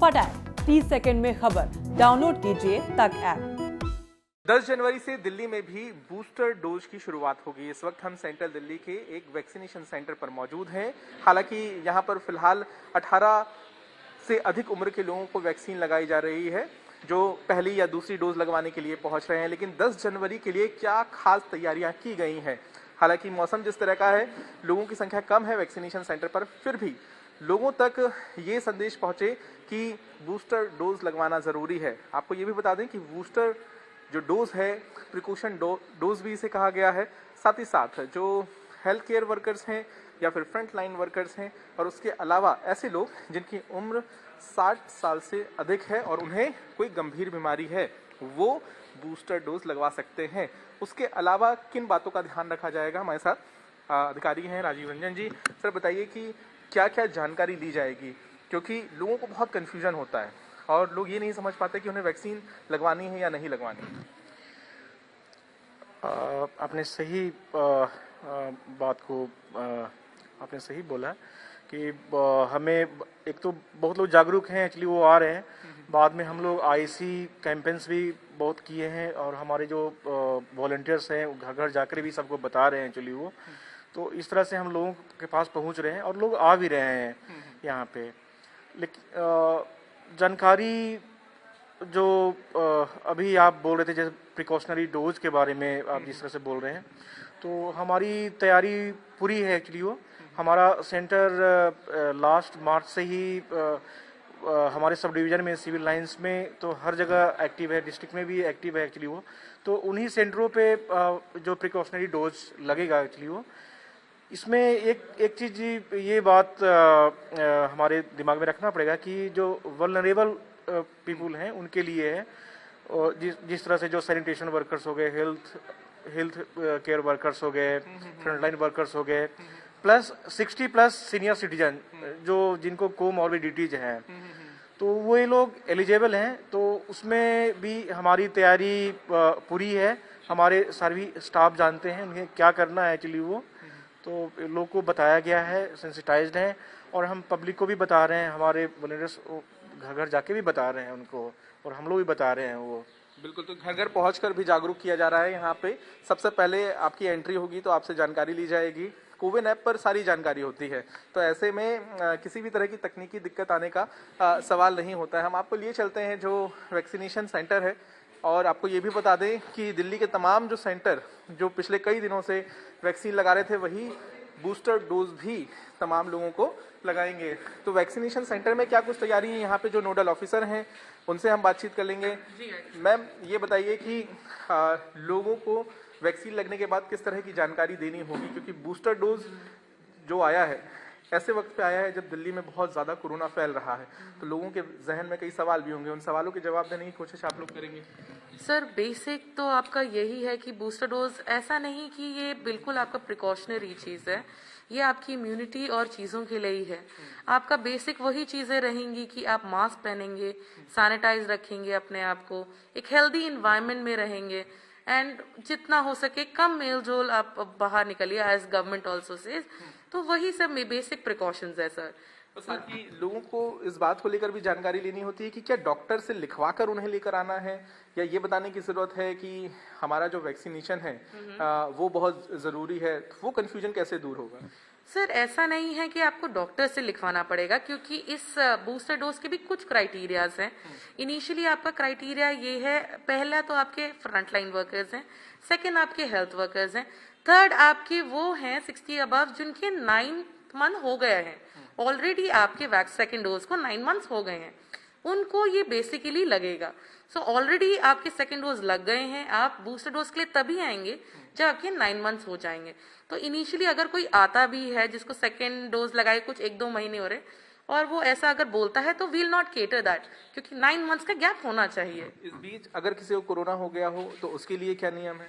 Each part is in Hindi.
फटाक 30 सेकंड में खबर, डाउनलोड कीजिए तक ऐप। 10 जनवरी से दिल्ली में भी बूस्टर डोज की शुरुआत होगी। इस वक्त हम सेंट्रल दिल्ली के एक वैक्सीनेशन सेंटर पर मौजूद हैं। हालांकि यहां पर फिलहाल 18 से अधिक उम्र के लोगों को वैक्सीन लगाई जा रही है जो पहली या दूसरी डोज लगवाने के लिए पहुंच रहे हैं। लेकिन 10 जनवरी के लिए क्या खास तैयारियां की गई हैं? हालांकि मौसम जिस तरह का है, लोगों की संख्या कम है वैक्सीनेशन सेंटर पर, फिर भी लोगों तक ये संदेश पहुंचे कि बूस्टर डोज लगवाना जरूरी है। आपको ये भी बता दें कि बूस्टर जो डोज है, प्रिकॉशन डोज भी इसे कहा गया है। साथ ही साथ जो हेल्थ केयर वर्कर्स हैं या फिर फ्रंट लाइन वर्कर्स हैं और उसके अलावा ऐसे लोग जिनकी उम्र 60 साल से अधिक है और उन्हें कोई गंभीर बीमारी है, वो बूस्टर डोज लगवा सकते हैं। उसके अलावा किन बातों का ध्यान रखा जाएगा? हमारे साथ अधिकारी हैं राजीव रंजन जी। सर बताइए कि क्या क्या जानकारी ली जाएगी, क्योंकि लोगों को बहुत कन्फ्यूजन होता है और लोग ये नहीं समझ पाते कि उन्हें वैक्सीन लगवानी है या नहीं लगवानी। आपने सही बात को आपने सही बोला कि हमें एक तो बहुत लोग जागरूक हैं, एक्चुअली वो आ रहे हैं। बाद में हम लोग आईसी कैंपेन्स भी बहुत किए हैं और हमारे जो वॉलंटियर्स हैं घर घर जाकर भी सबको बता रहे हैं एक्चुअली वो। तो इस तरह से हम लोगों के पास पहुंच रहे हैं और लोग आ भी रहे हैं यहाँ पे। लेकिन जानकारी जो अभी आप बोल रहे थे, जैसे प्रिकॉशनरी डोज के बारे में आप जिस तरह से बोल रहे हैं, तो हमारी तैयारी पूरी है एक्चुअली वो। हमारा सेंटर लास्ट मार्च से ही हमारे सब डिवीज़न में, सिविल लाइंस में तो हर जगह एक्टिव है, डिस्ट्रिक्ट में भी एक्टिव है एक्चुअली वो। तो उन्हीं सेंटरों पे जो प्रिकॉशनरी डोज लगेगा एक्चुअली वो। इसमें एक चीज़ ये बात हमारे दिमाग में रखना पड़ेगा कि जो वल्नरेबल पीपुल हैं उनके लिए है, और जिस तरह से जो सैनिटेशन वर्कर्स हो गए, हेल्थ केयर वर्कर्स हो गए, फ्रंटलाइन वर्कर्स हो गए, प्लस 60 प्लस सीनियर सिटीजन जो जिनको कोमॉर्बिडिटीज हैं, तो वो ये लोग एलिजिबल हैं। तो उसमें भी हमारी तैयारी पूरी है। हमारे सारे स्टाफ जानते हैं उन्हें क्या करना है एक्चुअली वो। तो लोग को बताया गया है, सेंसिटाइज्ड हैं, और हम पब्लिक को भी बता रहे हैं, हमारे वॉलंटियर्स घर घर जाके भी बता रहे हैं उनको, और हम लोग भी बता रहे हैं वो। बिल्कुल, तो घर घर पहुंचकर भी जागरूक किया जा रहा है। यहाँ पे सबसे पहले आपकी एंट्री होगी तो आपसे जानकारी ली जाएगी। कोविन ऐप पर सारी जानकारी होती है, तो ऐसे में किसी भी तरह की तकनीकी दिक्कत आने का सवाल नहीं होता है। हम आपको लिए चलते हैं जो वैक्सीनेशन सेंटर है, और आपको ये भी बता दें कि दिल्ली के तमाम जो सेंटर जो पिछले कई दिनों से वैक्सीन लगा रहे थे, वही बूस्टर डोज भी तमाम लोगों को लगाएंगे। तो वैक्सीनेशन सेंटर में क्या कुछ तैयारी है, यहाँ पे जो नोडल ऑफिसर हैं उनसे हम बातचीत कर लेंगे। मैम ये बताइए कि लोगों को वैक्सीन लगने के बाद किस तरह की जानकारी देनी होगी, क्योंकि बूस्टर डोज जो आया है ऐसे वक्त पे आया है जब दिल्ली में बहुत ज़्यादा कोरोना फैल रहा है, तो लोगों के जहन में कई सवाल भी होंगे। उन सवालों के जवाब देने की कोशिश आप लोग करेंगे। सर बेसिक तो आपका यही है कि बूस्टर डोज ऐसा नहीं कि ये बिल्कुल आपका प्रिकॉशनरी चीज़ है, ये आपकी इम्यूनिटी और चीज़ों के लिए ही है। आपका बेसिक वही चीज़ें रहेंगी कि आप मास्क पहनेंगे, सैनिटाइज रखेंगे अपने आप को, एक हेल्दी इन्वायरमेंट में रहेंगे, एंड जितना हो सके कम मेल जोल आप बाहर निकलिए, एज गवर्नमेंट ऑल्सो सेज। तो वही सब बेसिक प्रिकॉशंस है सर। तो साथ ही लोगों को इस बात को लेकर भी जानकारी लेनी होती है कि क्या डॉक्टर से लिखवा कर उन्हें लेकर आना है, या ये बताने की जरूरत है कि हमारा जो वैक्सीनेशन है वो बहुत जरूरी है। तो वो कंफ्यूजन कैसे दूर होगा? सर ऐसा नहीं है कि आपको डॉक्टर से लिखवाना पड़ेगा, क्योंकि इस बूस्टर डोज के भी कुछ क्राइटेरियाज हैं। इनिशियली आपका क्राइटेरिया ये है, पहला तो आपके फ्रंटलाइन वर्कर्स हैं, सेकंड आपके हेल्थ वर्कर्स हैं, थर्ड आपके वो हैं 60 अबव जिनके 9 मंथ हो गए हैं ऑलरेडी, आपके वैक्स सेकंड डोज को 9 मंथ्स हो गए हैं, उनको ये बेसिकली लगेगा। सो ऑलरेडी आपके सेकंड डोज लग गए हैं, आप बूस्टर डोज के लिए तभी आएंगे जब आपके 9 मंथ्स हो जाएंगे। तो इनिशियली अगर कोई आता भी है जिसको सेकंड डोज लगाए कुछ 1-2 महीने हो रहे, और वो ऐसा अगर बोलता है, तो वील नॉट केटर दैट, क्योंकि 9 मंथ्स का गैप होना चाहिए। इस बीच अगर किसी को कोरोना हो गया हो तो उसके लिए क्या नियम है?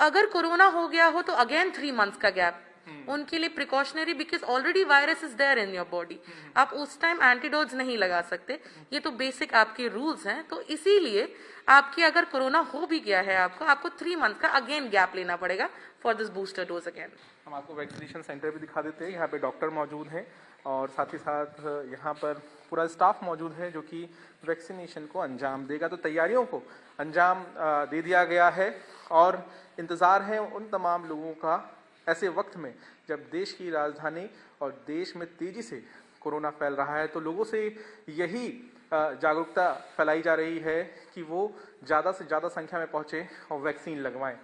अगर कोरोना हो गया हो तो अगेन 3 मंथ्स का गैप उनके लिए precautionary, because already virus is there in your body. आप उस टाइम एंटीडोज नहीं लगा सकते, ये तो बेसिक आपके रूल्स हैं। तो इसीलिए आपके अगर कोरोना हो भी गया है आपको 3 मंथ का अगेन गैप लेना पड़ेगा for this booster dose again. हम आपको वैक्सीनेशन सेंटर भी दिखा देते हैं। यहाँ पे डॉक्टर मौजूद हैं और साथ ही साथ यहाँ पर पूरा स्टाफ मौजूद है जो कि वैक्सीनेशन को अंजाम देगा। तो तैयारियों को अंजाम दे दिया गया है और इंतज़ार है उन तमाम लोगों का ऐसे वक्त में जब देश की राजधानी और देश में तेज़ी से कोरोना फैल रहा है। तो लोगों से यही जागरूकता फैलाई जा रही है कि वो ज़्यादा से ज़्यादा संख्या में पहुँचे और वैक्सीन लगवाएं।